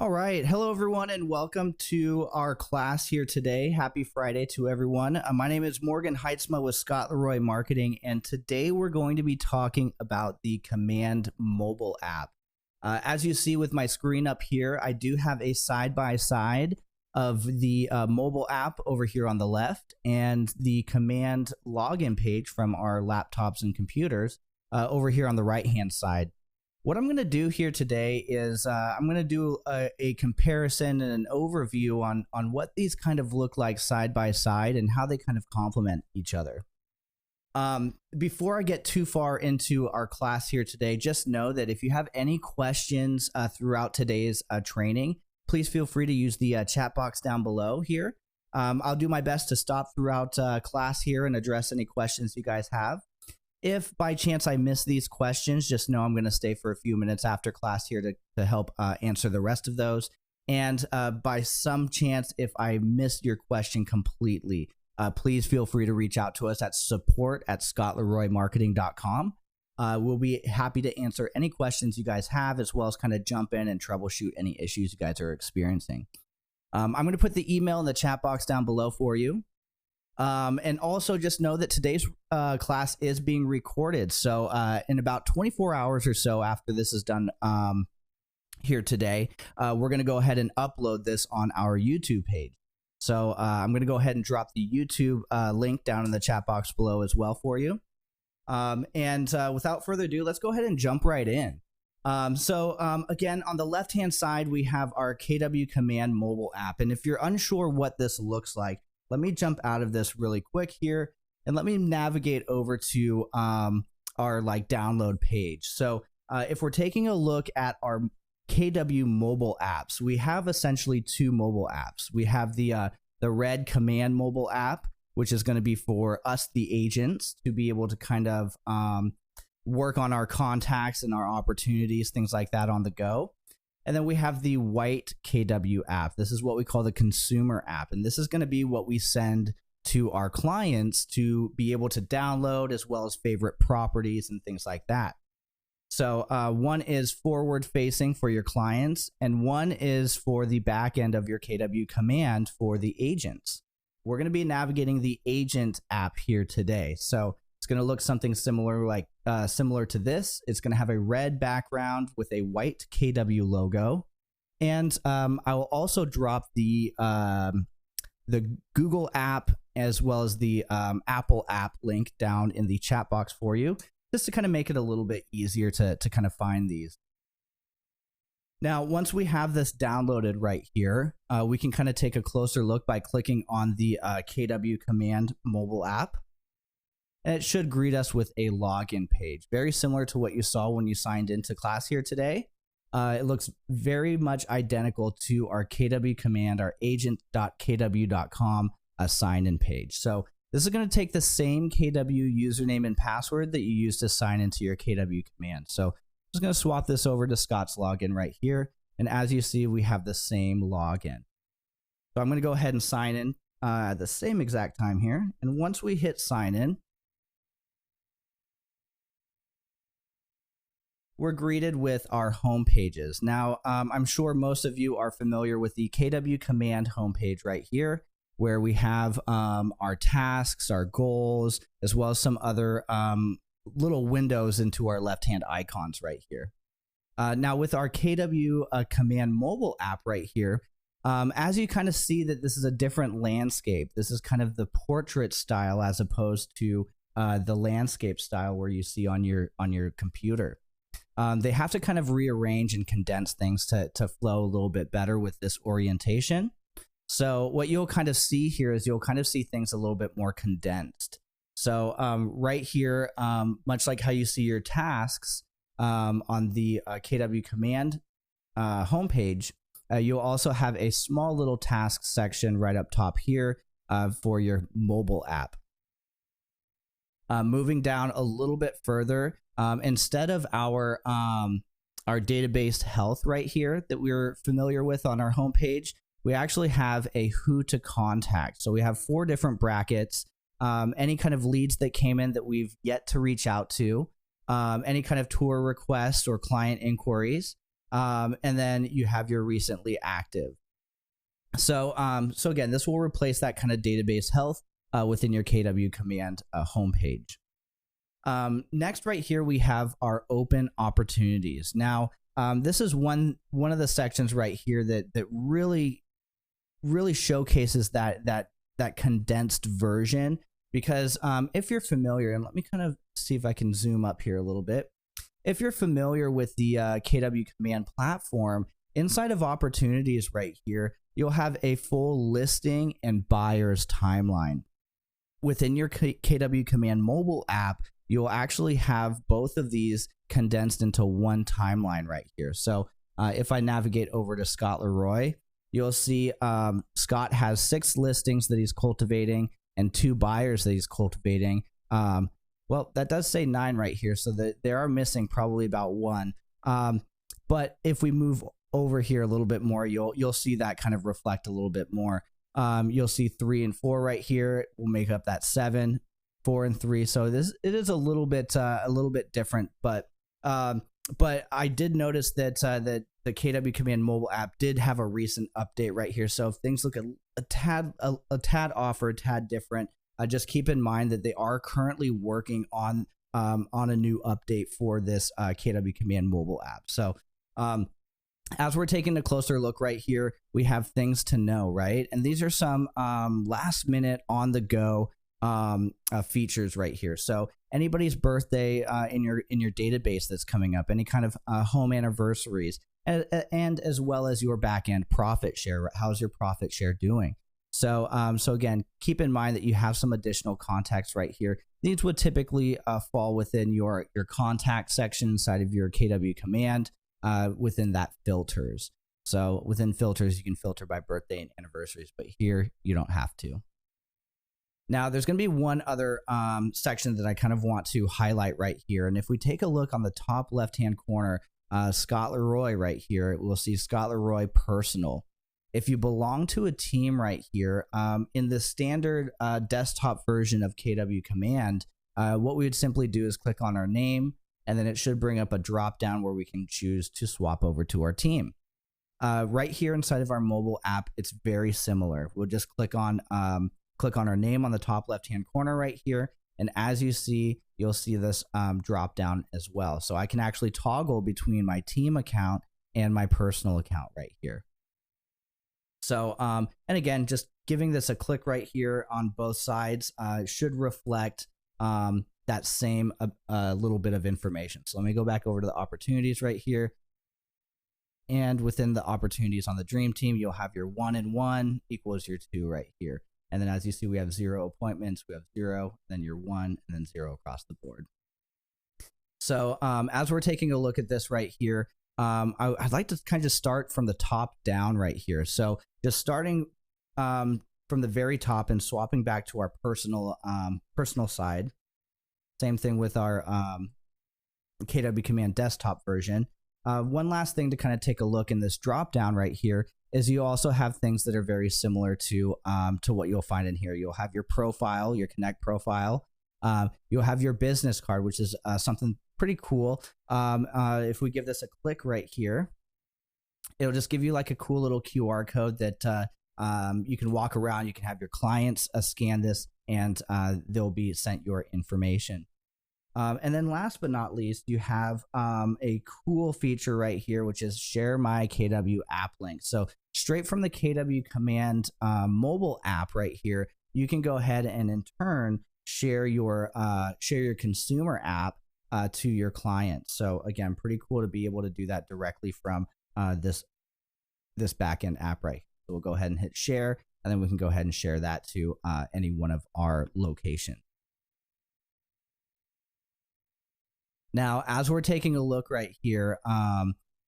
All right. Hello, everyone, and welcome to our class here today. Happy Friday to everyone. My name is Morgan Heitzma with Scott Leroy Marketing, and today we're going to be talking about the Command mobile app. As you see with my screen up here, I do have a side-by-side of the mobile app over here on the left and the Command login page from our laptops and computers over here on the right-hand side. What I'm going to do here today is I'm going to do a comparison and an overview on what these kind of look like side by side and how they kind of complement each other. Before I get too far into our class here today, just know that if you have any questions throughout today's training, please feel free to use the chat box down below here. I'll do my best to stop throughout class here and address any questions you guys have. If by chance I miss these questions, just know I'm going to stay for a few minutes after class here to help answer the rest of those. And by some chance, if I missed your question completely, please feel free to reach out to us at support@scottleroymarketing.com. We'll be happy to answer any questions you guys have, as well as kind of jump in and troubleshoot any issues you guys are experiencing. I'm going to put the email in the chat box down below for you. And also just know that today's class is being recorded. So in about 24 hours or so after this is done here today, we're going to go ahead and upload this on our YouTube page. So I'm going to go ahead and drop the YouTube link down in the chat box below as well for you. And without further ado, let's go ahead and jump right in. Again, on the left-hand side, we have our KW Command mobile app. And if you're unsure what this looks like, let me jump out of this really quick here and let me navigate over to our download page. So if we're taking a look at our KW mobile apps, we have essentially two mobile apps. We have the Red Command mobile app, which is going to be for us, the agents, to be able to kind of work on our contacts and our opportunities, things like that on the go. And then we have the White KW app. This is what we call the consumer app. And this is going to be what we send to our clients to be able to download, as well as favorite properties and things like that. So one is forward facing for your clients, and one is for the back end of your KW Command for the agents. We're going to be navigating the agent app here today. So it's going to look something similar similar to this. It's going to have a red background with a white KW logo. And I will also drop the Google app as well as the Apple app link down in the chat box for you, just to kind of make it a little bit easier to kind of find these. Now, once we have this downloaded right here, we can kind of take a closer look by clicking on the KW Command mobile app. And it should greet us with a login page, very similar to what you saw when you signed into class here today. It looks very much identical to our KW Command, our agent.kw.com sign-in page. So this is going to take the same KW username and password that you use to sign into your KW Command. So I'm just going to swap this over to Scott's login right here. And as you see, we have the same login. So I'm going to go ahead and sign in at the same exact time here. And once we hit sign in, we're greeted with our home pages. Now, I'm sure most of you are familiar with the KW Command homepage right here, where we have our tasks, our goals, as well as some other little windows into our left-hand icons right here. Now, with our KW Command mobile app right here, as you kind of see that this is a different landscape. This is kind of the portrait style as opposed to the landscape style where you see on your computer. They have to kind of rearrange and condense things to flow a little bit better with this orientation. So what you'll kind of see here is you'll kind of see things a little bit more condensed. So right here, much like how you see your tasks on the KW Command homepage, you'll also have a small little task section right up top here for your mobile app. Moving down a little bit further, instead of our database health right here that we're familiar with on our homepage, we actually have a who to contact. So we have 4 different brackets, any kind of leads that came in that we've yet to reach out to, any kind of tour requests or client inquiries, And then you have your recently active. So again, this will replace that kind of database health within your KW command homepage. Next, right here, we have our open opportunities. Now, this is one of the sections right here that really showcases that condensed version. Because if you're familiar, and let me kind of see if I can zoom up here a little bit. If you're familiar with the KW command platform, inside of opportunities right here, you'll have a full listing and buyer's timeline. Within your KW command mobile app, you'll actually have both of these condensed into one timeline right here. So if I navigate over to Scott Leroy, you'll see Scott has 6 listings that he's cultivating and 2 buyers that he's cultivating. Well, that does say 9 right here, so that they are missing probably about 1. But if we move over here a little bit more, you'll see that kind of reflect a little bit more. You'll see 3 and 4 right here will make up that 7, 4 and 3. So it is a little bit different, but I did notice that that the KW command mobile app did have a recent update right here. So if things look a tad off or a tad different, just keep in mind that they are currently working on a new update for this KW command mobile app. So as we're taking a closer look right here, we have things to know, right? And these are some last minute on the go features right here. So anybody's birthday in your database that's coming up, any kind of home anniversaries, and as well as your back-end profit share. How's your profit share doing? So again, keep in mind that you have some additional context right here. These would typically fall within your contact section inside of your KW command within that filters. So within filters, you can filter by birthday and anniversaries, but here you don't have to. Now, there's going to be one other section that I kind of want to highlight right here. And if we take a look on the top left-hand corner, Scott Leroy right here, we'll see Scott Leroy Personal. If you belong to a team right here, in the standard desktop version of KW Command, what we would simply do is click on our name, and then it should bring up a drop-down where we can choose to swap over to our team. Right here inside of our mobile app, it's very similar. We'll just click on our name on the top left-hand corner right here. And as you see, you'll see this drop down as well. So I can actually toggle between my team account and my personal account right here. So, and again, just giving this a click right here on both sides should reflect that same little bit of information. So let me go back over to the opportunities right here. And within the opportunities on the Dream Team, you'll have your 1 and 1 equals your 2 right here. And then as you see, we have 0 appointments, we have 0, then your 1, and then 0 across the board. So as we're taking a look at this right here, I'd like to kind of start from the top down right here. So just starting from the very top and swapping back to our personal side. Same thing with our KW Command desktop version. One last thing to kind of take a look in this drop down right here is you also have things that are very similar to what you'll find in here. You'll have your profile, your Connect profile. You'll have your business card, which is something pretty cool. If we give this a click right here, it'll just give you like a cool little QR code that you can walk around. You can have your clients scan this, and they'll be sent your information. And then last but not least, you have a cool feature right here, which is Share My KW App Link. So straight from the KW Command mobile app right here, you can go ahead and in turn share your consumer app to your clients. So again, pretty cool to be able to do that directly from this backend app right here. So we'll go ahead and hit share, and then we can go ahead and share that to any one of our locations. Now, as we're taking a look right here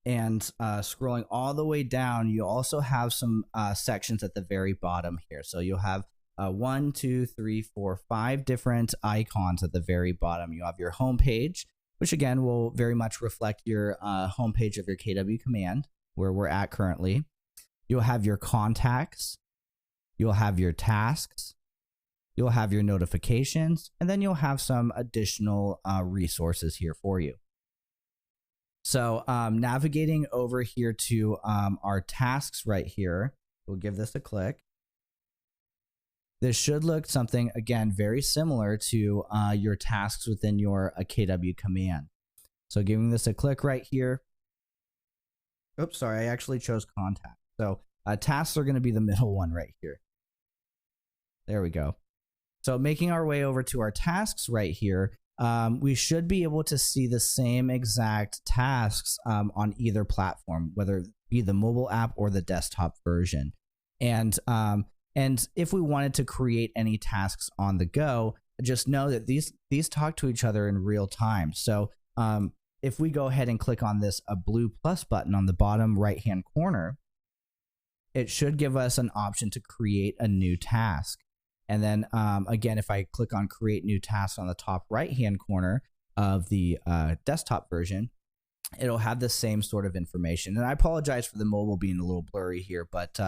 and scrolling all the way down, you also have some sections at the very bottom here. So you'll have 1, 2, 3, 4, 5 different icons at the very bottom. You have your home page, which again will very much reflect your home page of your KW Command, where we're at currently. You'll have your contacts. You'll have your tasks. You'll have your notifications, and then you'll have some additional resources here for you. So navigating over here to our tasks right here, we'll give this a click. This should look something, again, very similar to your tasks within your KW command. So giving this a click right here. Oops, sorry, I actually chose contact. So tasks are going to be the middle one right here. There we go. So making our way over to our tasks right here, we should be able to see the same exact tasks on either platform, whether it be the mobile app or the desktop version. And if we wanted to create any tasks on the go, just know that these talk to each other in real time. So if we go ahead and click on this blue plus button on the bottom right-hand corner, it should give us an option to create a new task. And then again, if I click on create new task on the top right-hand corner of the desktop version, it'll have the same sort of information. And I apologize for the mobile being a little blurry here, but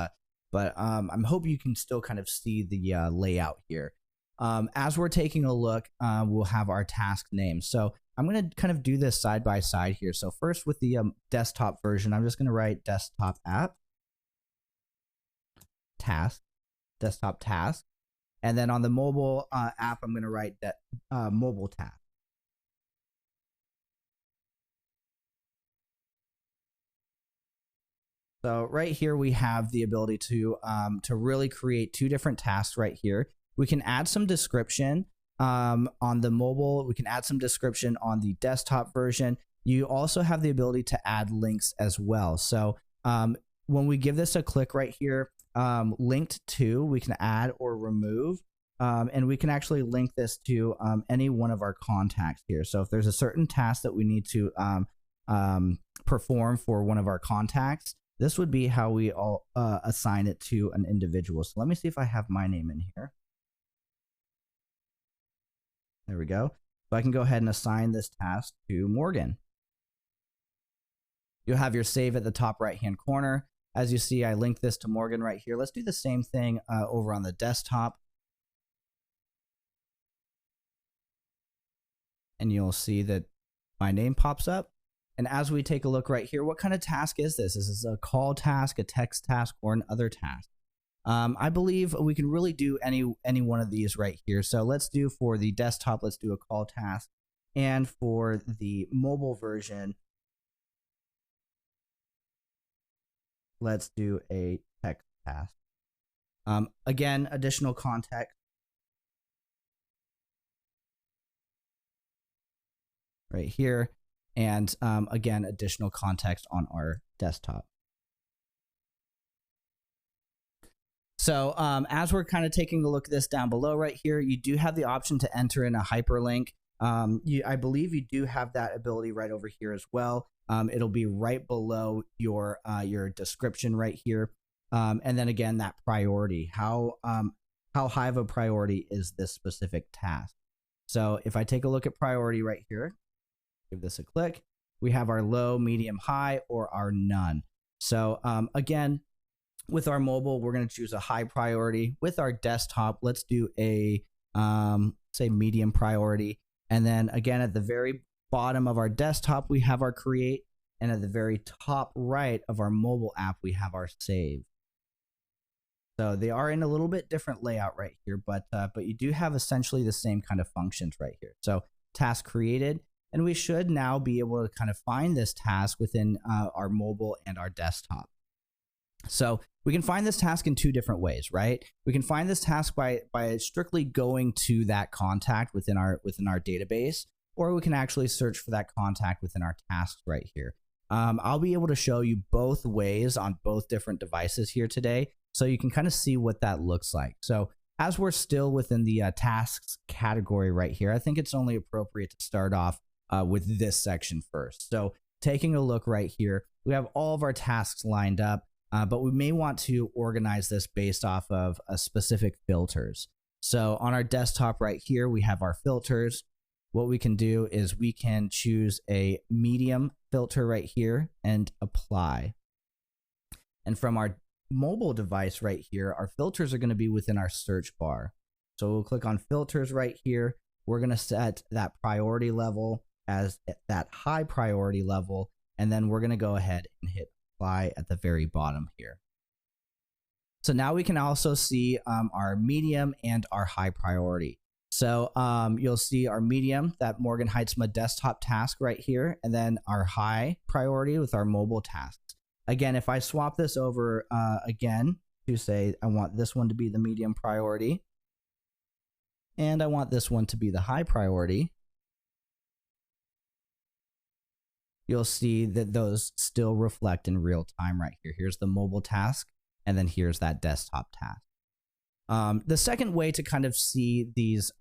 I'm hoping you can still kind of see the layout here. As we're taking a look, we'll have our task name. So I'm going to kind of do this side by side here. So first with the desktop version, I'm just going to write desktop app, task, desktop task. And then on the mobile app, I'm going to write that mobile task. So right here, we have the ability to really create two different tasks right here. We can add some description on the mobile. We can add some description on the desktop version. You also have the ability to add links as well. So when we give this a click right here, linked to, we can add or remove. And we can actually link this to any one of our contacts here. So if there's a certain task that we need to perform for one of our contacts, this would be how we all assign it to an individual. So let me see if I have my name in here. There we go. So I can go ahead and assign this task to Morgan. You'll have your save at the top right-hand corner. As you see, I linked this to Morgan right here. Let's do the same thing over on the desktop. And you'll see that my name pops up. And as we take a look right here, what kind of task is this? Is this a call task, a text task, or an other task? I believe we can really do any one of these right here. So let's do for the desktop, let's do a call task. And for the mobile version, let's do a text task. Again, additional context. Right here. And again, additional context on our desktop. So as we're kind of taking a look at this down below right here, you do have the option to enter in a hyperlink. I believe you do have that ability right over here as well. It'll be right below your description right here. And then again, that priority, how high of a priority is this specific task? So if I take a look at priority right here, give this a click, we have our low, medium, high, or our none. So again, with our mobile, we're going to choose a high priority. With our desktop, let's do a, say, medium priority. And then again, at the very bottom of our desktop, we have our create. And at the very top right of our mobile app, we have our save. So they are in a little bit different layout right here, but you do have essentially the same kind of functions right here. So task created. And we should now be able to kind of find this task within our mobile and our desktop. So we can find this task in two different ways, right? We can find this task by strictly going to that contact within our database, or we can actually search for that contact within our tasks right here. I'll be able to show you both ways on both different devices here today, so you can kind of see what that looks like. So as we're still within the tasks category right here, I think it's only appropriate to start off with this section first. So taking a look right here, we have all of our tasks lined up, but we may want to organize this based off of specific filters. So on our desktop right here, we have our filters. What we can do is we can choose a medium filter right here and apply. And from our mobile device right here, our filters are going to be within our search bar. So we'll click on filters right here. We're going to set that priority level as that high priority level. And then we're going to go ahead and hit apply at the very bottom here. So now we can also see our medium and our high priority. So you'll see our medium, that Morgan Heitzma desktop task right here, and then our high priority with our mobile tasks. Again, if I swap this over again to say I want this one to be the medium priority, and I want this one to be the high priority, you'll see that those still reflect in real time right here. Here's the mobile task, and then here's that desktop task. The second way to kind of see these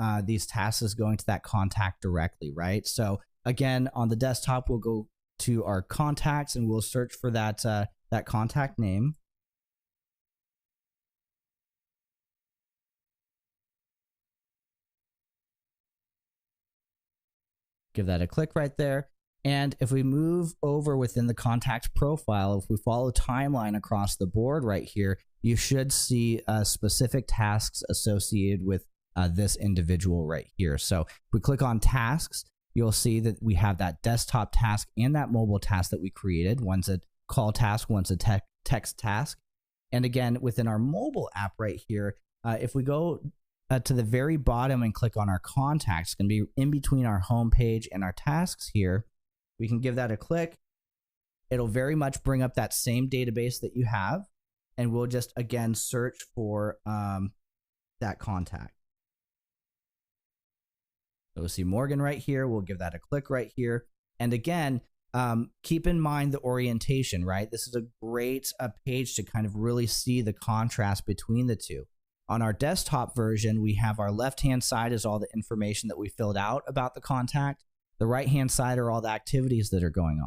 tasks is going to that contact directly, right? So again, on the desktop, we'll go to our contacts and we'll search for that contact name. Give that a click right there. And if we move over within the contact profile, if we follow timeline across the board right here, you should see specific tasks associated with this individual right here. So if we click on tasks, you'll see that we have that desktop task and that mobile task that we created. One's a call task, one's a text task. And again, within our mobile app right here, if we go to the very bottom and click on our contacts, it's going to be in between our home page and our tasks here. We can give that a click. It'll very much bring up that same database that you have, and we'll just again search for that contact. So we'll see Morgan right here. We'll give that a click right here. And again, keep in mind the orientation, right? This is a great page to kind of really see the contrast between the two. On our desktop version, we have our left-hand side is all the information that we filled out about the contact. The right-hand side are all the activities that are going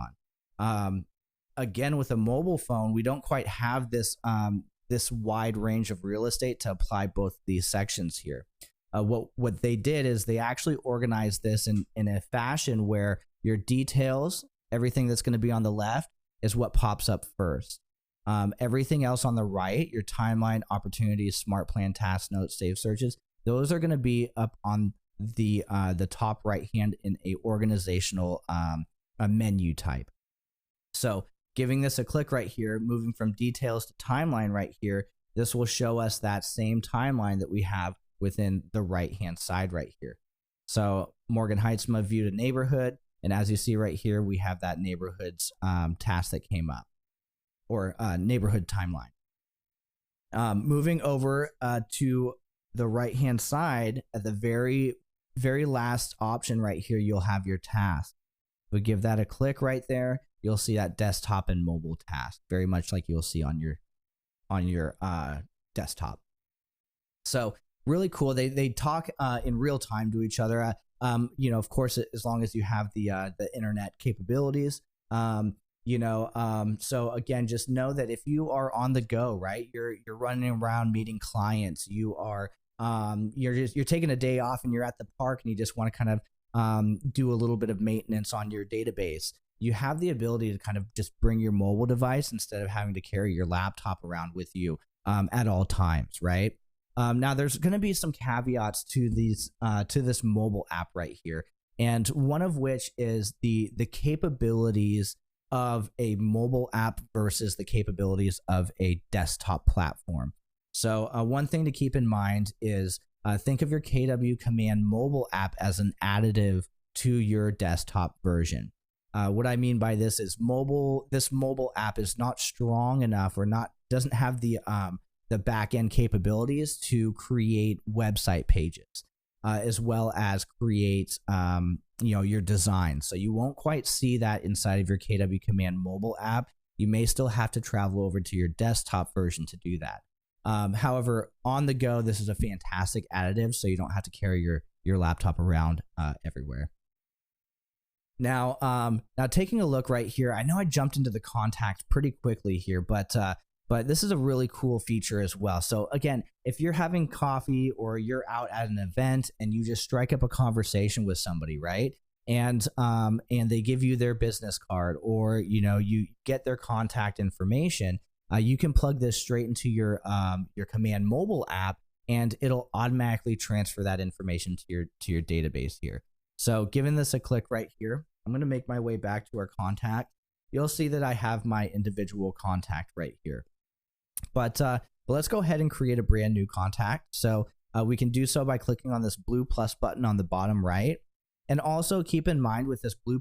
on. Again, with a mobile phone, we don't quite have this this wide range of real estate to apply both these sections here. What they did is they actually organized this in a fashion where your details, everything that's going to be on the left, is what pops up first. Everything else on the right, your timeline, opportunities, smart plan, task notes, save searches, those are going to be up on the top right hand in a organizational a menu type. So giving this a click right here, moving from details to timeline right here, this will show us that same timeline that we have within the right hand side right here. So Morgan Heitzma viewed a neighborhood, and as you see right here, we have that neighborhood's task that came up, or neighborhood timeline. Moving over to the right hand side, at the very last option right here, you'll have your task. We give that a click right there. You'll see that desktop and mobile task, very much like you'll see on your desktop. So really cool. They talk in real time to each other. You know, of course, as long as you have the internet capabilities. So again, just know that if you are on the go, right, you're running around meeting clients, you are you're taking a day off and you're at the park and you just want to kind of do a little bit of maintenance on your database, you have the ability to kind of just bring your mobile device instead of having to carry your laptop around with you at all times, right? Now there's going to be some caveats to these to this mobile app right here, and one of which is the capabilities of a mobile app versus the capabilities of a desktop platform. So one thing to keep in mind is think of your KW Command mobile app as an additive to your desktop version. What I mean by this is this mobile app is not strong enough, or doesn't have the back-end capabilities to create website pages, as well as create your design. So you won't quite see that inside of your KW Command mobile app. You may still have to travel over to your desktop version to do that. However, on the go, this is a fantastic additive, so you don't have to carry your laptop around everywhere. Now taking a look right here, I know I jumped into the contact pretty quickly here, but this is a really cool feature as well. So again, if you're having coffee or you're out at an event and you just strike up a conversation with somebody, right? And they give you their business card, or you get their contact information, you can plug this straight into your Command mobile app, and it'll automatically transfer that information to your database here. So giving this a click right here, I'm going to make my way back to our contact. you'll see that I have my individual contact right here. But let's go ahead and create a brand new contact. So we can do so by clicking on this blue plus button on the bottom right. And also keep in mind with this blue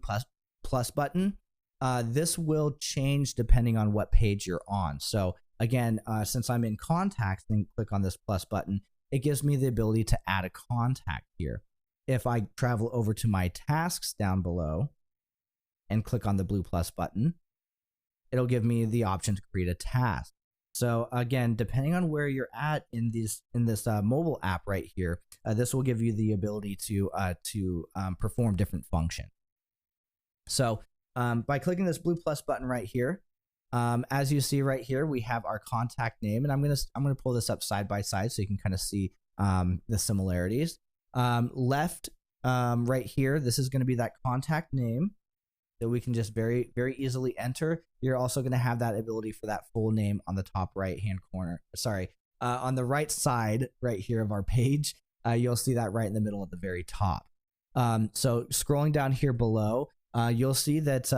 plus button, this will change depending on what page you're on. So again, since I'm in contacts and click on this plus button, it gives me the ability to add a contact here. If I travel over to my tasks down below and click on the blue plus button, it'll give me the option to create a task. So again, depending on where you're at in this mobile app right here, this will give you the ability to perform different functions. So by clicking this blue plus button right here, as you see right here, we have our contact name, and I'm gonna pull this up side by side so you can kind of see the similarities. Left right here, this is going to be that contact name that we can just very, very easily enter. You're also going to have that ability for that full name on the top right hand corner. Sorry, on the right side right here of our page, you'll see that right in the middle at the very top. So scrolling down here below, you'll see that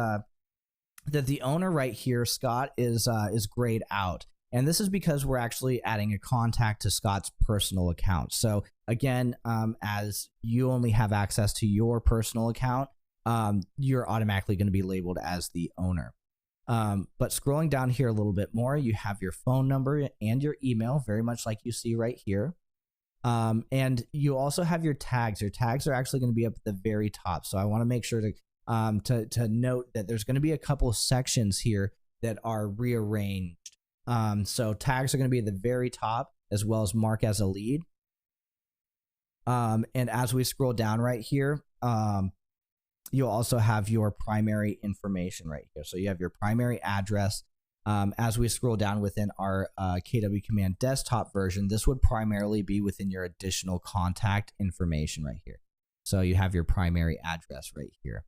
that the owner right here, Scott, is grayed out. And this is because we're actually adding a contact to Scott's personal account. So again, as you only have access to your personal account, you're automatically going to be labeled as the owner. But scrolling down here a little bit more, you have your phone number and your email, very much like you see right here. And you also have your tags. Your tags are actually going to be up at the very top. So I want to make sure to note that there's going to be a couple of sections here that are rearranged. So tags are going to be at the very top, as well as mark as a lead. And as we scroll down right here, you'll also have your primary information right here. So you have your primary address. As we scroll down within our KW Command desktop version, this would primarily be within your additional contact information right here. So you have your primary address right here.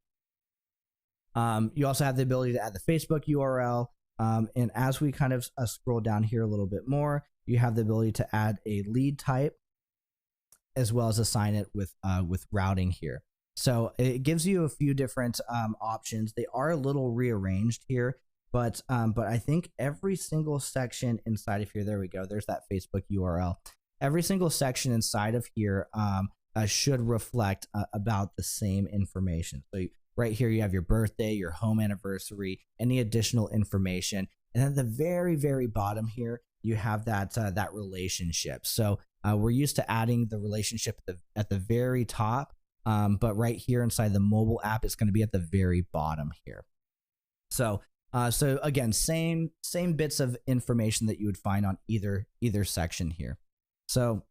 You also have the ability to add the Facebook URL. And as we kind of scroll down here a little bit more, you have the ability to add a lead type, as well as assign it with routing here. So it gives you a few different options. They are a little rearranged here, but I think every single section inside of here, there we go, there's that Facebook URL. Every single section inside of here should reflect about the same information. So right here, you have your birthday, your home anniversary, any additional information. And at the very, very bottom here, you have that relationship. So we're used to adding the relationship at the very top, but right here inside the mobile app, it's going to be at the very bottom here. So again, same bits of information that you would find on either section here. So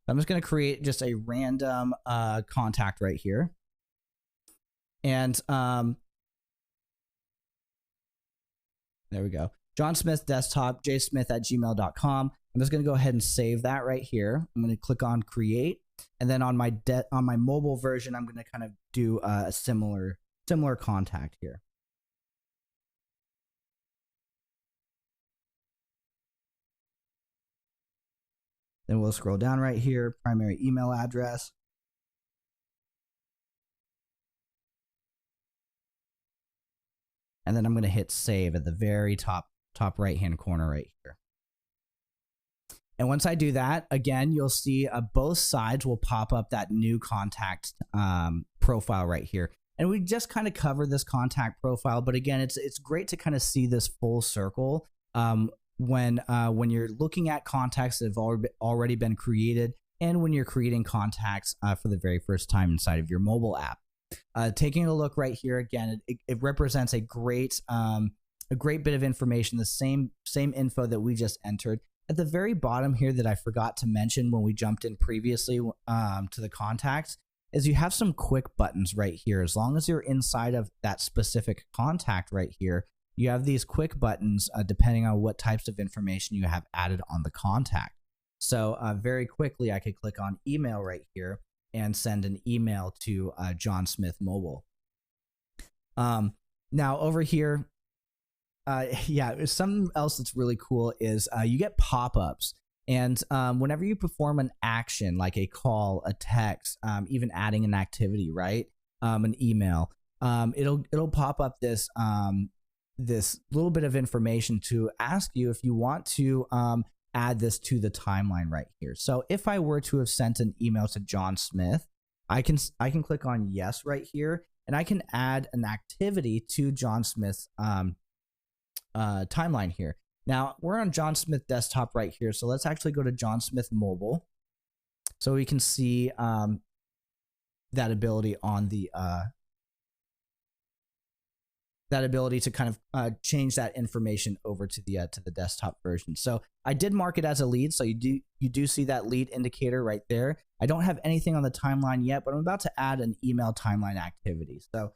I'm just going to create just a random contact right here. And there we go. John Smith desktop, jsmith@gmail.com. I'm just going to go ahead and save that right here. I'm going to click on create. And then on my mobile version, I'm going to kind of do a similar contact here. Then we'll scroll down right here, primary email address. And then I'm going to hit save at the very top right-hand corner right here. And once I do that, again, you'll see both sides will pop up that new contact profile right here. And we just kind of covered this contact profile, but again, it's great to kind of see this full circle when you're looking at contacts that have already been created, and when you're creating contacts for the very first time inside of your mobile app. Taking a look right here again, it represents a great bit of information, the same info that we just entered. At the very bottom here that I forgot to mention when we jumped in previously to the contacts is you have some quick buttons right here. As long as you're inside of that specific contact right here, you have these quick buttons depending on what types of information you have added on the contact. So very quickly, I could click on email right here and send an email to John Smith Mobile. Now over here, yeah, something else that's really cool is you get pop-ups. And whenever you perform an action like a call, a text, even adding an activity, right? An email, it'll pop up this this little bit of information to ask you if you want to add this to the timeline right here. So if I were to have sent an email to John Smith, I can click on yes right here, and I can add an activity to John Smith's timeline here. Now we're on John Smith desktop right here, so let's actually go to John Smith mobile, so we can see that ability on the that ability to kind of change that information over to the desktop version. So I did mark it as a lead, so you do see that lead indicator right there. I don't have anything on the timeline yet, but I'm about to add an email timeline activity. So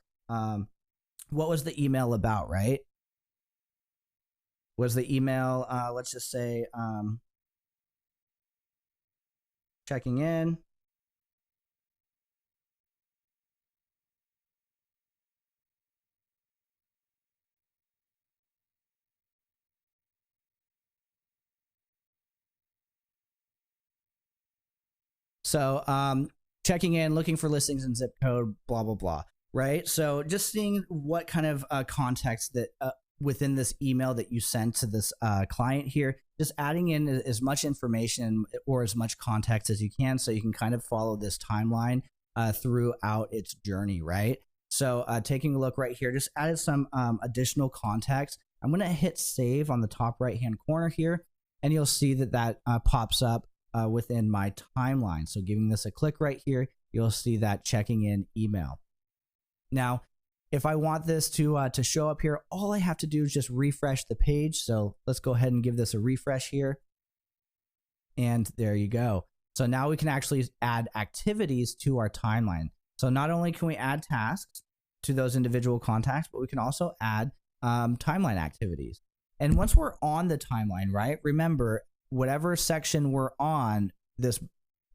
what was the email about, right? Was the email, let's just say, checking in. So checking in, looking for listings and zip code, blah, blah, blah, right? So just seeing what kind of context that within this email that you send to this client here, just adding in as much information or as much context as you can, so you can kind of follow this timeline throughout its journey, right? So taking a look right here, just added some additional context. I'm going to hit save on the top right-hand corner here, and you'll see that that pops up within my timeline. So giving this a click right here, you'll see that checking in email. Now, if I want this to show up here, all I have to do is just refresh the page. So let's go ahead and give this a refresh here. And there you go. So now we can actually add activities to our timeline. So not only can we add tasks to those individual contacts, but we can also add timeline activities. And once we're on the timeline, right, remember, whatever section we're on, this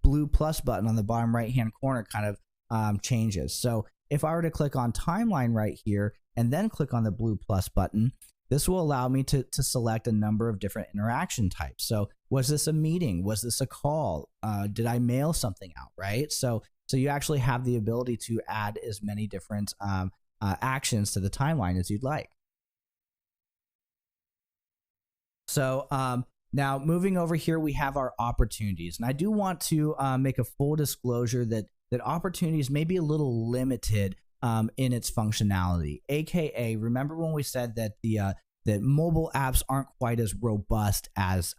blue plus button on the bottom right-hand corner kind of changes. So if I were to click on timeline right here and then click on the blue plus button, this will allow me to select a number of different interaction types. So was this a meeting? Was this a call? Did I mail something out, right? So you actually have the ability to add as many different actions to the timeline as you'd like. So now moving over here, we have our opportunities. And I do want to make a full disclosure that opportunities may be a little limited in its functionality. AKA, remember when we said that that mobile apps aren't quite as robust as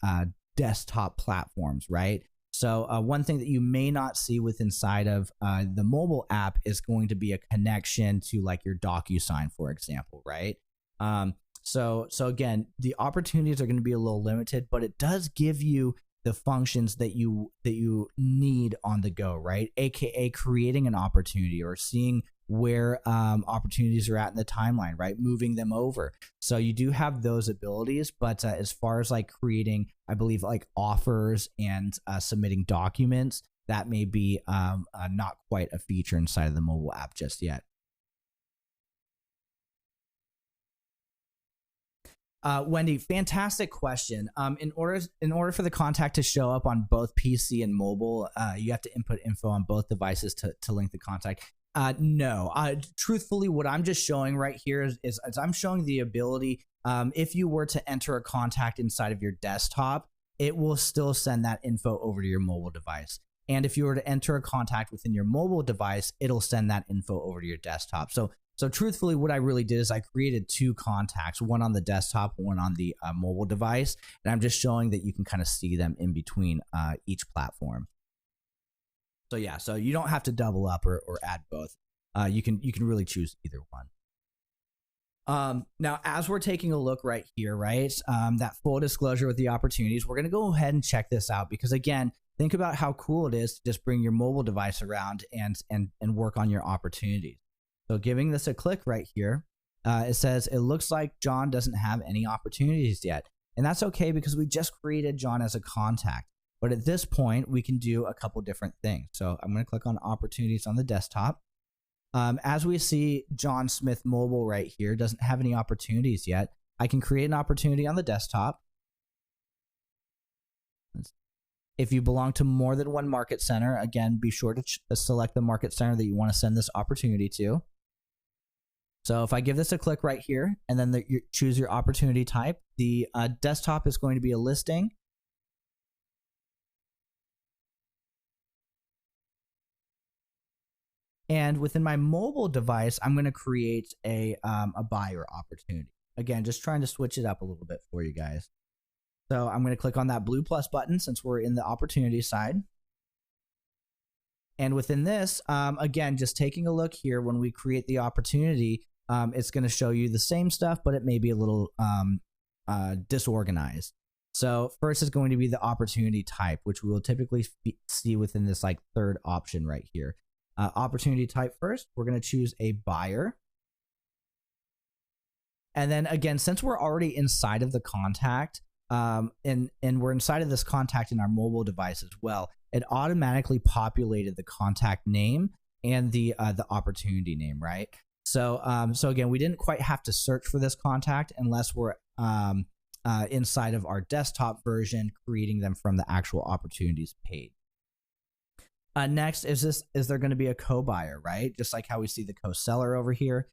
desktop platforms, right? So one thing that you may not see with inside of the mobile app is going to be a connection to like your DocuSign, for example, right? So again, the opportunities are going to be a little limited, but it does give you the functions that you need on the go, right? AKA creating an opportunity or seeing where opportunities are at in the timeline, right? Moving them over. So you do have those abilities, but as far as like creating, I believe like offers and submitting documents, that may be not quite a feature inside of the mobile app just yet. Wendy, fantastic question. In order for the contact to show up on both PC and mobile, you have to input info on both devices to link the contact. No, truthfully, what I'm just showing right here is I'm showing the ability, if you were to enter a contact inside of your desktop, it will still send that info over to your mobile device. And if you were to enter a contact within your mobile device, it'll send that info over to your desktop. So truthfully, what I really did is I created two contacts, one on the desktop, one on the mobile device. And I'm just showing that you can kind of see them in between each platform. So yeah, so you don't have to double up or add both. You can really choose either one. Now, as we're taking a look right here, right, that full disclosure with the opportunities, we're going to go ahead and check this out because, again, think about how cool it is to just bring your mobile device around and work on your opportunities. So giving this a click right here, it says, it looks like John doesn't have any opportunities yet. And that's okay because we just created John as a contact. But at this point, we can do a couple different things. So I'm going to click on opportunities on the desktop. As we see, John Smith Mobile right here doesn't have any opportunities yet. I can create an opportunity on the desktop. If you belong to more than one market center, again, be sure to select the market center that you want to send this opportunity to. So if I give this a click right here, and then you choose your opportunity type, the desktop is going to be a listing. And within my mobile device, I'm going to create a buyer opportunity. Again, just trying to switch it up a little bit for you guys. So I'm going to click on that blue plus button since we're in the opportunity side. And within this, again, just taking a look here, when we create the opportunity, it's going to show you the same stuff, but it may be a little disorganized. So first is going to be the opportunity type, which we will typically see within this like third option right here. Opportunity type first, we're going to choose a buyer. And then again, since we're already inside of the contact, and we're inside of this contact in our mobile device as well, it automatically populated the contact name and the opportunity name, right? So so again, we didn't quite have to search for this contact unless we're inside of our desktop version, creating them from the actual opportunities page. Next, is there going to be a co-buyer, right? Just like how we see the co-seller over here.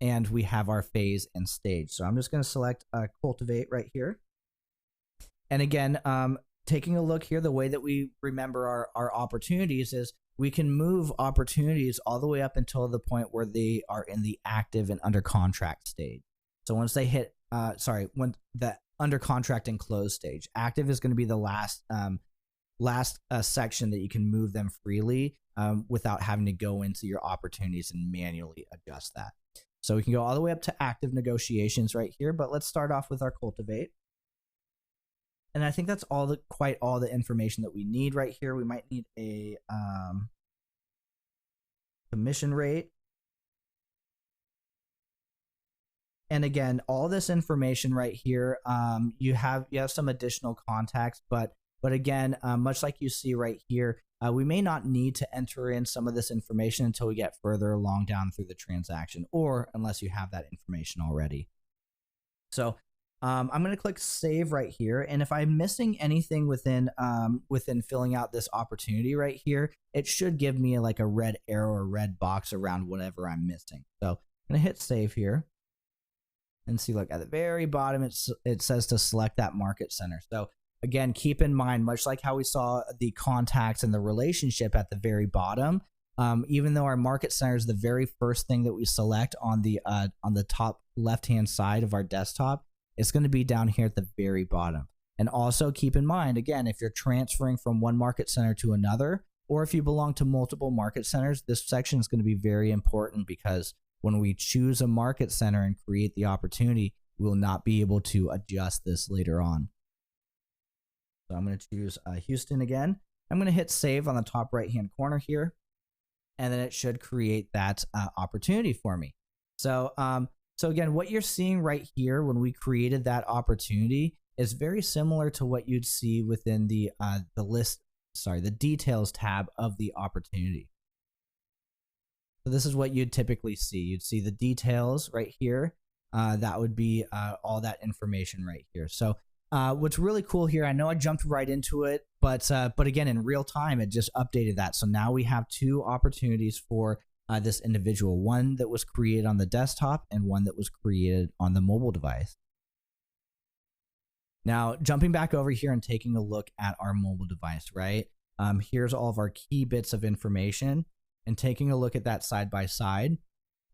And we have our phase and stage. So I'm just going to select cultivate right here. And again, taking a look here, the way that we remember our opportunities is we can move opportunities all the way up until the point where they are in the active and under contract stage. So once they hit, when the under contract and close stage, active is going to be the last section that you can move them freely without having to go into your opportunities and manually adjust that. So we can go all the way up to active negotiations right here, but let's start off with our cultivate. And I think that's quite all the information that we need right here. We might need a commission rate. And again, all this information right here, you have some additional context, but again, much like you see right here, we may not need to enter in some of this information until we get further along down through the transaction, or unless you have that information already. So I'm going to click save right here. And if I'm missing anything within filling out this opportunity right here, it should give me like a red arrow or red box around whatever I'm missing. So I'm going to hit save here and see, look at the very bottom, it says to select that market center. So again, keep in mind, much like how we saw the contacts and the relationship at the very bottom, even though our market center is the very first thing that we select on the top left-hand side of our desktop, it's going to be down here at the very bottom. And also keep in mind, again, if you're transferring from one market center to another, or if you belong to multiple market centers, this section is going to be very important, because when we choose a market center and create the opportunity, we will not be able to adjust this later on. So I'm going to choose Houston again. I'm going to hit save on the top right-hand corner here, and then it should create that opportunity for me. So, so again, what you're seeing right here when we created that opportunity is very similar to what you'd see within the details tab of the opportunity. So this is what you'd typically see. You'd see the details right here. That would be all that information right here. So what's really cool here, I know I jumped right into it, but again, in real time, it just updated that. So now we have two opportunities for this individual, one that was created on the desktop and one that was created on the mobile device. Now, jumping back over here and taking a look at our mobile device, right? Here's all of our key bits of information, and taking a look at that side by side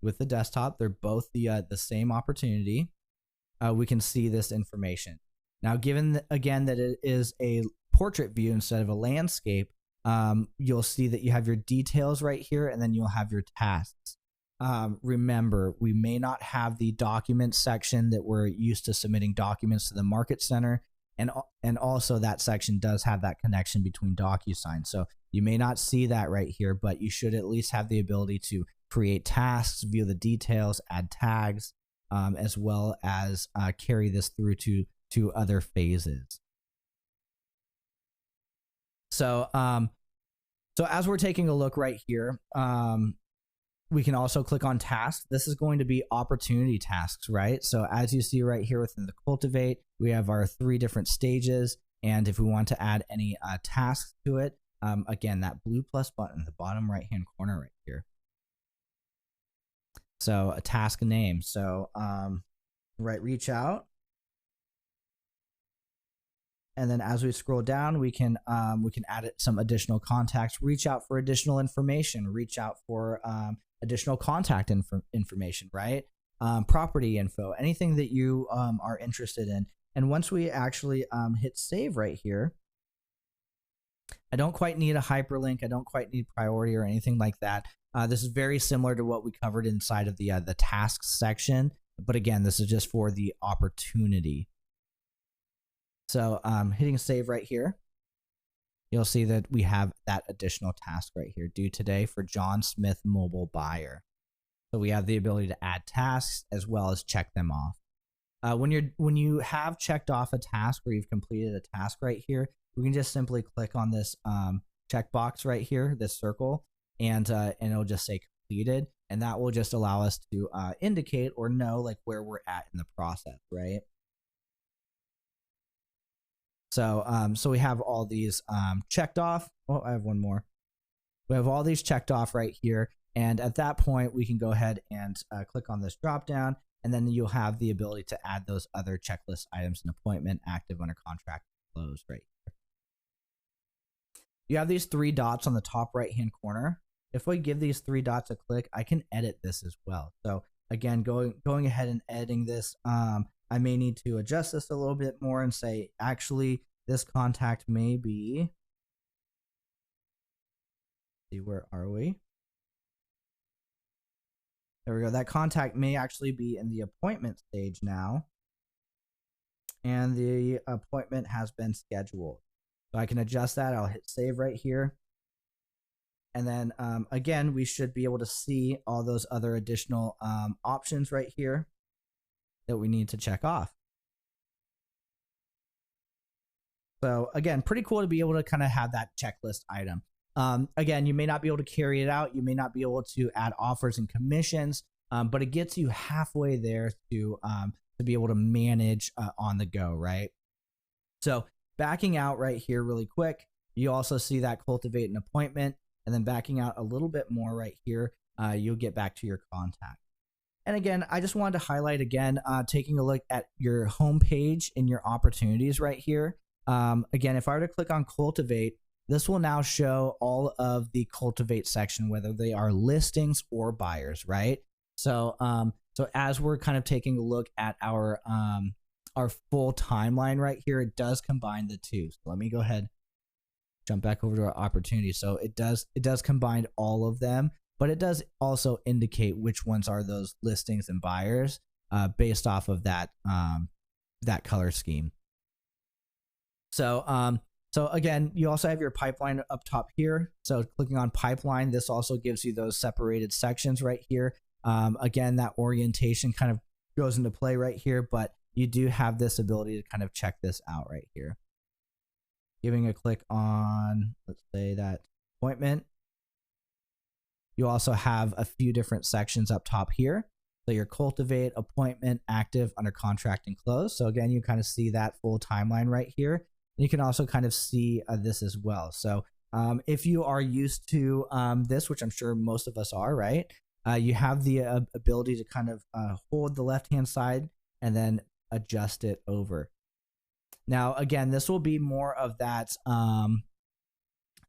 with the desktop, they're both the same opportunity. We can see this information. Now, given again that it is a portrait view instead of a landscape, you'll see that you have your details right here, and then you'll have your tasks. Remember, we may not have the document section that we're used to submitting documents to the market center, and also that section does have that connection between DocuSign. So you may not see that right here, but you should at least have the ability to create tasks, view the details, add tags, as well as carry this through to other phases. So, so as we're taking a look right here, we can also click on tasks. This is going to be opportunity tasks, right? So as you see right here within the cultivate, we have our 3 different stages. And if we want to add any tasks to it, again, that blue plus button in the bottom right-hand corner right here. So a task name. So reach out. And then as we scroll down, we can add some additional contacts, reach out for additional information, reach out for additional contact information, right? Property info, anything that you are interested in. And once we actually hit save right here, I don't quite need a hyperlink. I don't quite need priority or anything like that. This is very similar to what we covered inside of the tasks section. But again, this is just for the opportunity. So hitting save right here, you'll see that we have that additional task right here, due today for John Smith mobile buyer. So we have the ability to add tasks as well as check them off. When you have checked off a task or you've completed a task right here, we can just simply click on this checkbox right here, this circle, and it'll just say completed, and that will just allow us to indicate or know like where we're at in the process, right? So so we have all these checked off. Oh, I have one more. We have all these checked off right here, and at that point we can go ahead and click on this drop down, and then you'll have the ability to add those other checklist items: an appointment, active, under contract, closed right here. You have these 3 dots on the top right hand corner. If we give these 3 dots a click, I can edit this as well. So again, going ahead and editing this, I may need to adjust this a little bit more and say, actually, this contact may be, see, where are we? There we go. That contact may actually be in the appointment stage now, and the appointment has been scheduled. So I can adjust that. I'll hit save right here. And then again, we should be able to see all those other additional options right here that we need to check off. So again, pretty cool to be able to kind of have that checklist item. Again, you may not be able to carry it out. You may not be able to add offers and commissions, but it gets you halfway there to be able to manage on the go, right? So backing out right here really quick, you also see that cultivate an appointment, and then backing out a little bit more right here, you'll get back to your contact. And again, I just wanted to highlight again, taking a look at your home page and your opportunities right here. Again, if I were to click on cultivate, this will now show all of the cultivate section, whether they are listings or buyers, right? So, so as we're kind of taking a look at our full timeline right here, it does combine the two. So let me go ahead, jump back over to our opportunity. So it does combine all of them, but it does also indicate which ones are those listings and buyers based off of that that color scheme. So so again, you also have your pipeline up top here. So clicking on pipeline, this also gives you those separated sections right here. Again, that orientation kind of goes into play right here, but you do have this ability to kind of check this out right here. Giving a click on, let's say, that appointment. You also have a few different sections up top here. So your cultivate, appointment, active, under contract, and close. So again, you kind of see that full timeline right here. And you can also kind of see this as well. So if you are used to this, which I'm sure most of us are, right? You have the ability to kind of hold the left-hand side and then adjust it over. Now, again, this will be more of that.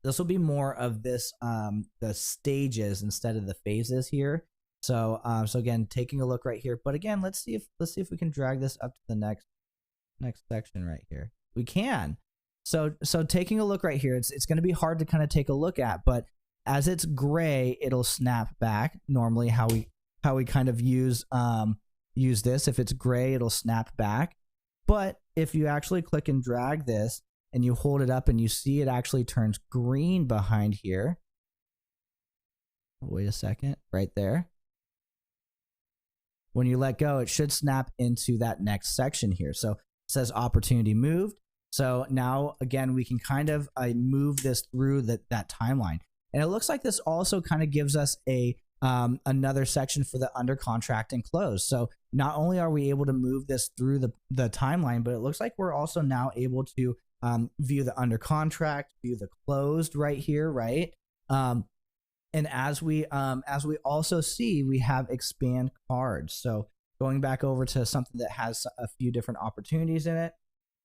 This will be more of this the stages instead of the phases here. So so again, taking a look right here. But again, let's see if we can drag this up to the next section right here. We can. So taking a look right here, it's going to be hard to kind of take a look at, but as it's gray, it'll snap back. Normally, how we kind of use this. If it's gray, it'll snap back. But if you actually click and drag this and you hold it up and you see it actually turns green behind here. Wait a second, right there. When you let go, it should snap into that next section here. So it says opportunity moved. So now, again, we can kind of move this through that timeline. And it looks like this also kind of gives us a another section for the under contract and close. So not only are we able to move this through the timeline, but it looks like we're also now able to view the under contract, view the closed right here, right? And as we also see, we have expand cards. So going back over to something that has a few different opportunities in it,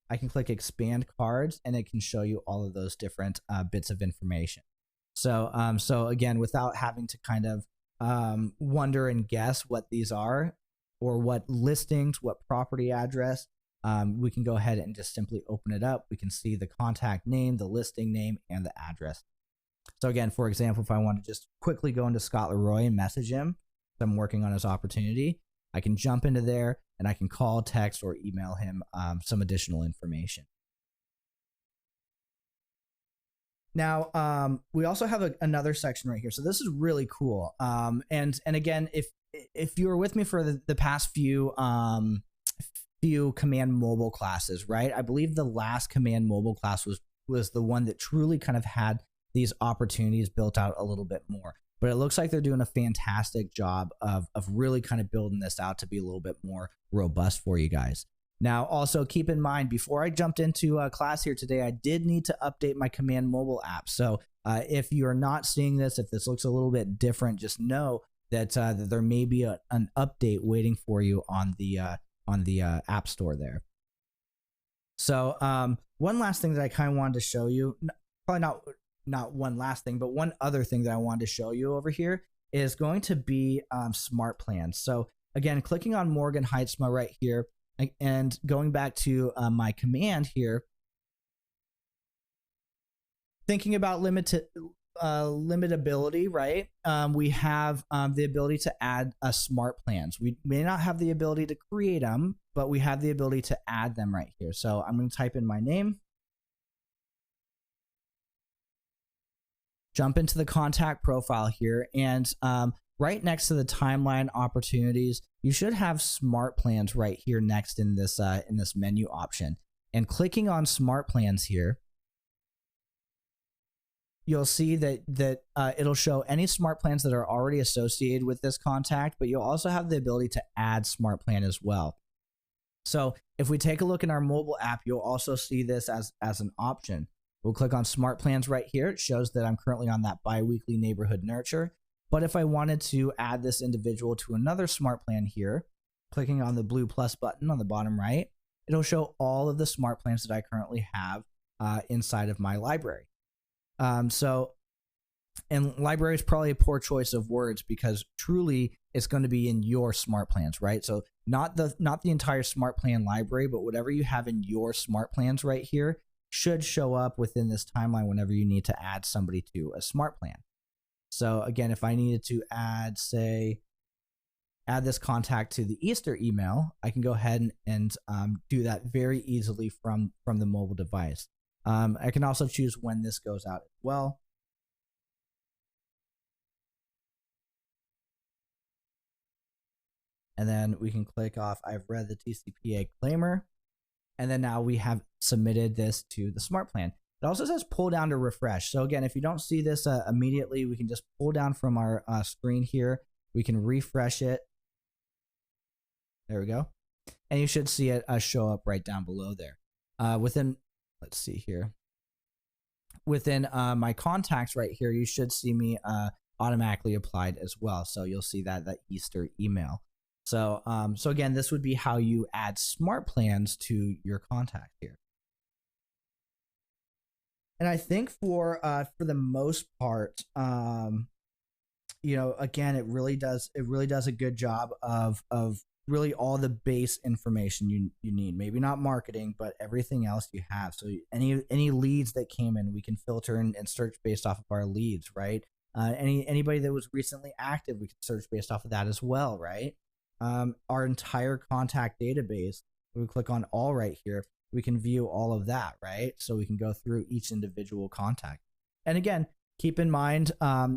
I can click expand cards and it can show you all of those different bits of information. So so again, without having to kind of wonder and guess what these are or what listings, what property address, we can go ahead and just simply open it up. We can see the contact name, the listing name, and the address. So again, for example, if I want to just quickly go into Scott Leroy and message him, I'm working on his opportunity, I can jump into there and I can call, text, or email him some additional information. Now, we also have another section right here. So this is really cool. And again, if you were with me for the past few Command Mobile classes, right? I believe the last Command Mobile class was the one that truly kind of had these opportunities built out a little bit more. But it looks like they're doing a fantastic job of really kind of building this out to be a little bit more robust for you guys. Now, also keep in mind, before I jumped into class here today, I did need to update my Command Mobile app. So if you're not seeing this, if this looks a little bit different, just know that, that there may be an update waiting for you on the App Store there. So one last thing that I kind of wanted to show you, probably not one last thing, but one other thing that I wanted to show you over here is going to be smart plans. So again, clicking on Morgan Heitzma right here and going back to my command here, thinking about limitability, right? We have the ability to add smart plans. We may not have the ability to create them, but we have the ability to add them right here. So I'm going to type in my name, jump into the contact profile here, and right next to the timeline opportunities, you should have smart plans right here next in this menu option. And clicking on smart plans here, you'll see that it'll show any smart plans that are already associated with this contact, but you'll also have the ability to add smart plan as well. So if we take a look in our mobile app, you'll also see this as an option. We'll click on smart plans right here. It shows that I'm currently on that biweekly neighborhood nurture. But if I wanted to add this individual to another smart plan here, clicking on the blue plus button on the bottom right, it'll show all of the smart plans that I currently have inside of my library. And library is probably a poor choice of words because truly it's going to be in your smart plans, right? So not the entire smart plan library, but whatever you have in your smart plans right here should show up within this timeline whenever you need to add somebody to a smart plan. So again, if I needed to add this contact to the Easter email, I can go ahead and do that very easily from the mobile device. I can also choose when this goes out as well. And then we can click off, I've read the TCPA claimer. And then now we have submitted this to the smart plan. It also says pull down to refresh. So again, if you don't see this immediately, we can just pull down from our screen here. We can refresh it. There we go. And you should see it show up right down below there. Let's see here. Within my contacts right here, you should see me automatically applied as well. So you'll see that Easter email. So so again, this would be how you add smart plans to your contact here. And I think for the most part, you know, again, it really does a good job of really all the base information you need. Maybe not marketing, but everything else you have. So any leads that came in, we can filter and search based off of our leads, right? Anybody that was recently active, we can search based off of that as well, right? Our entire contact database, we click on all right here, we can view all of that, right? So we can go through each individual contact. And again, keep in mind,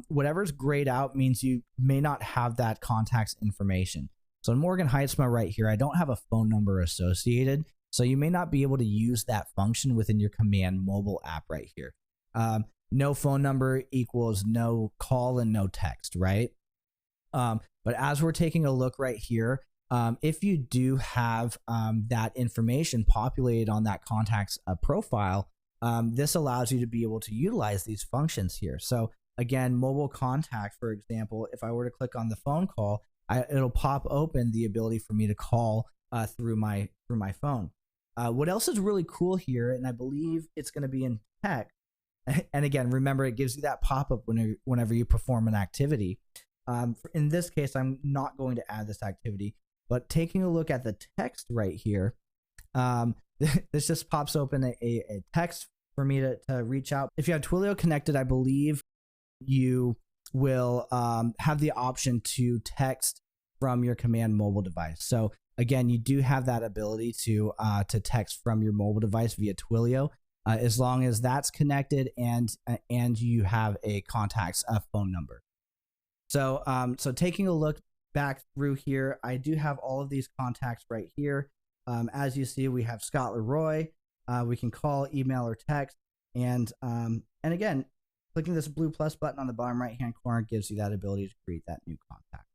whatever's grayed out means you may not have that contact's information. So in Morgan Heitzma right here, I don't have a phone number associated. So you may not be able to use that function within your Command Mobile app right here. No phone number equals no call and no text, right? But as we're taking a look right here, if you do have that information populated on that contact's profile, this allows you to be able to utilize these functions here. So again, mobile contact, for example, if I were to click on the phone call, it'll pop open the ability for me to call through my phone. What else is really cool here, and I believe it's going to be in text, and again, remember, it gives you that pop-up whenever you perform an activity. In this case, I'm not going to add this activity, but taking a look at the text right here, this just pops open a text for me to reach out. If you have Twilio connected, I believe you will have the option to text from your Command mobile device. So again, you do have that ability to text from your mobile device via Twilio, as long as that's connected and you have a contact's phone number. So so taking a look back through here, I do have all of these contacts right here. As you see, we have Scott Leroy. We can call, email, or text, and again, clicking this blue plus button on the bottom right hand corner gives you that ability to create that new contact.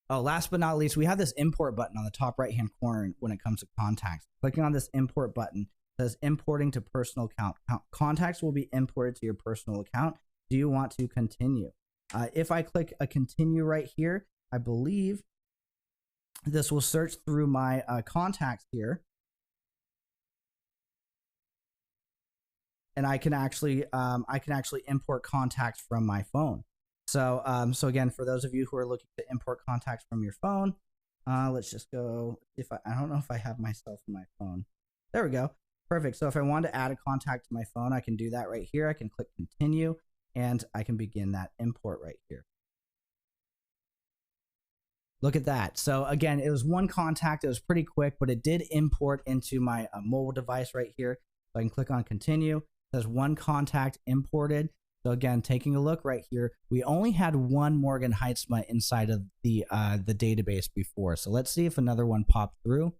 Oh, last but not least, we have this import button on the top right hand corner when it comes to contacts. Clicking on this import button says importing to personal account. Contacts will be imported to your personal account. Do you want to continue? If I click a continue right here, I believe this will search through my contacts here, and I can actually import contacts from my phone. So so again, for those of you who are looking to import contacts from your phone, let's just go. I don't know if I have myself in my phone. There we go. Perfect. So if I want to add a contact to my phone, I can do that right here. I can click continue, and I can begin that import right here. Look at that. So again, it was one contact. It was pretty quick, but it did import into my mobile device right here. So I can click on continue. It says one contact imported. So again, taking a look right here, we only had one Morgan Heitzma inside of the database before. So let's see if another one popped through.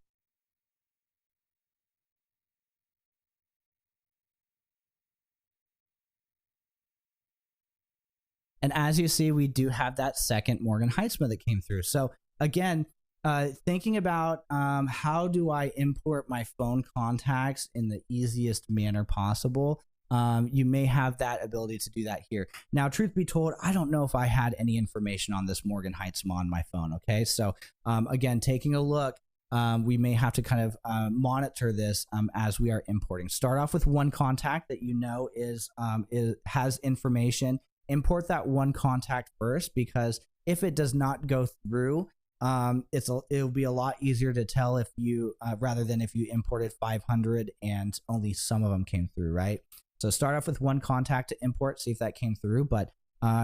And as you see, we do have that second Morgan Heitzma that came through. So again, thinking about how do I import my phone contacts in the easiest manner possible, you may have that ability to do that here. Now, truth be told, I don't know if I had any information on this Morgan Heitzma on my phone. Okay, so again, taking a look, we may have to kind of monitor this as we are importing. Start off with one contact that you know has information. Import that one contact first, because if it does not go through, it'll be a lot easier to tell if you rather than if you imported 500 and only some of them came through, right? So start off with one contact to import, see if that came through, but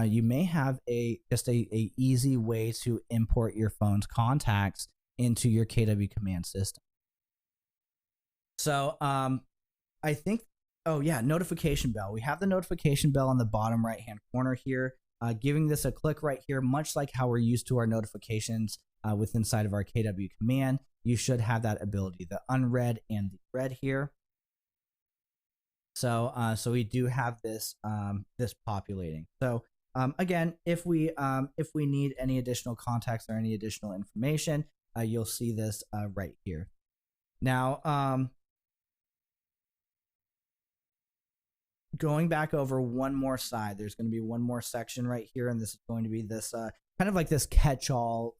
you may have just a easy way to import your phone's contacts into your KW command system. So I think, oh yeah, notification bell. We have the notification bell on the bottom right hand corner here. Giving this a click right here, much like how we're used to our notifications with inside of our KW command, you should have that ability, the unread and the read here. So so we do have this this populating. So again, if we need any additional context or any additional information, you'll see this right here. Now going back over one more side, there's going to be one more section right here, and this is going to be this kind of like this catch-all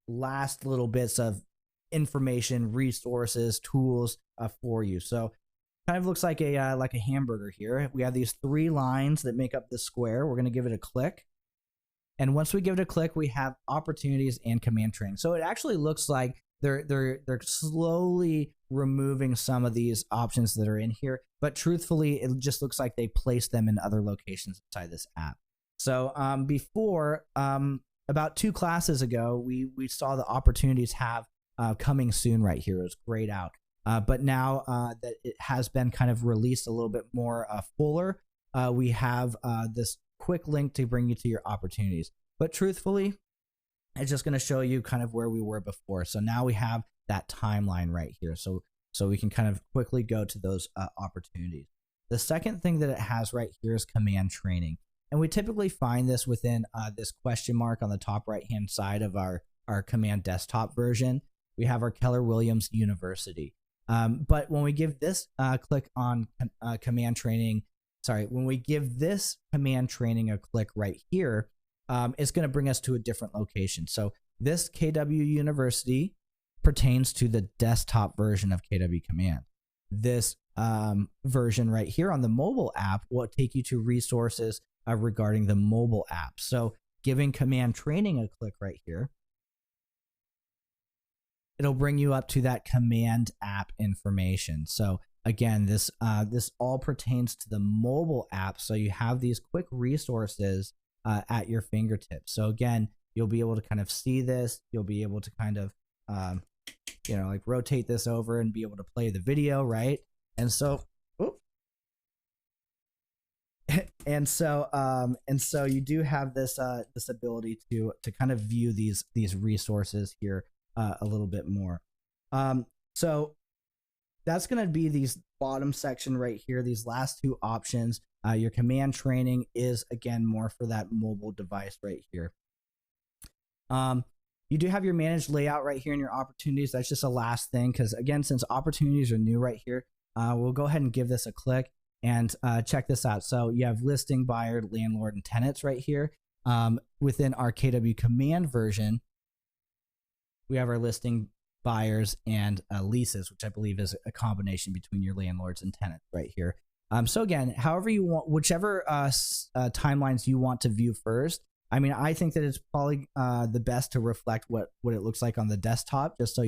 last little bits of information, resources, tools for you. So kind of looks like a hamburger here. We have these three lines that make up the square. We're going to give it a click. And once we give it a click, we have opportunities and command training. So it actually looks like they're slowly removing some of these options that are in here, but truthfully, it just looks like they placed them in other locations inside this app. So before, about 2 classes ago, we saw the opportunities have coming soon right here. It was grayed out. But now that it has been kind of released a little bit more fuller, we have this quick link to bring you to your opportunities. But truthfully, it's just going to show you kind of where we were before. So now we have that timeline right here. So we can kind of quickly go to those opportunities. The second thing that it has right here is command training. And we typically find this within this question mark on the top right-hand side of our our Command Desktop version. We have our Keller Williams University. But when we give this click on Command Training, when we give this Command Training a click right here, it's going to bring us to a different location. So this KW University pertains to the desktop version of KW Command. This version right here on the mobile app will take you to resources regarding the mobile app. So giving Command Training a click right here, it'll bring you up to that Command app information. So again, this all pertains to the mobile app. So you have these quick resources at your fingertips. So again, you'll be able to kind of see this. You'll be able to kind of like rotate this over and be able to play the video, right? And so, and so you do have this this ability to kind of view these resources here a little bit more. So that's going to be these bottom section right here. These last two options. Your Command Training is again more for that mobile device right here. You do have your managed layout right here in your opportunities. That's just a last thing, because again, since opportunities are new right here, we'll go ahead and give this a click and check this out. So you have listing, buyer, landlord, and tenants right here. Within our KW Command version, we have our listing, buyers, and leases, which I believe is a combination between your landlords and tenants right here. So again, however you want, whichever timelines you want to view first. I mean, I think that it's probably the best to reflect what it looks like on the desktop, just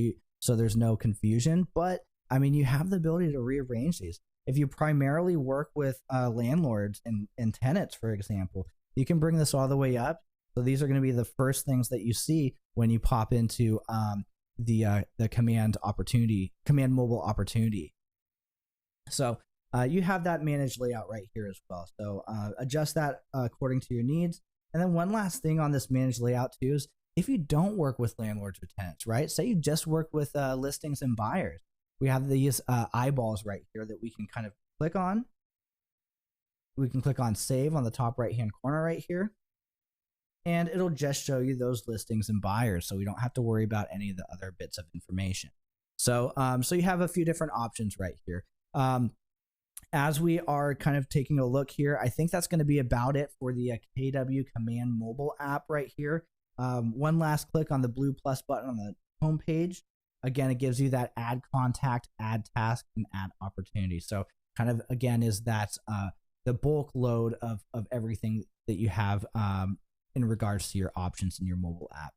so there's no confusion. But I mean, you have the ability to rearrange these. If you primarily work with landlords and tenants, for example, you can bring this all the way up. So these are going to be the first things that you see when you pop into the Command Mobile opportunity. So you have that managed layout right here as well. So adjust that according to your needs. And then one last thing on this managed layout too is if you don't work with landlords or tenants, right? Say you just work with listings and buyers. We have these eyeballs right here that we can kind of click on. We can click on Save on the top right-hand corner right here. And it'll just show you those listings and buyers. So we don't have to worry about any of the other bits of information. So, so you have a few different options right here. As we are kind of taking a look here, I think that's going to be about it for the KW Command mobile app right here. One last click on the blue plus button on the home page. Again, it gives you that add contact, add task, and add opportunity. So kind of, again, is that the bulk load of everything that you have in regards to your options in your mobile app.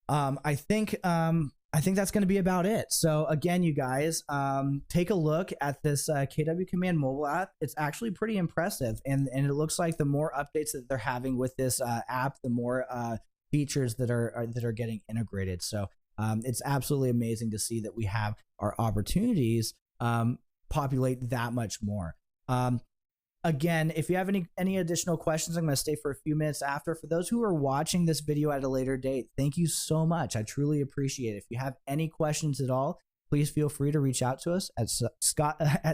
I think that's going to be about it. So again, you guys, take a look at this KW Command mobile app. It's actually pretty impressive, and it looks like the more updates that they're having with this app, the more features that are getting integrated. So it's absolutely amazing to see that we have our opportunities populate that much more. Again, if you have any additional questions, I'm going to stay for a few minutes after. For those who are watching this video at a later date, thank you so much. I truly appreciate it. If you have any questions at all, please feel free to reach out to us at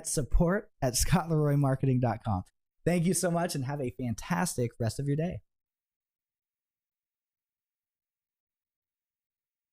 support@scottleroymarketing.com. Thank you so much and have a fantastic rest of your day.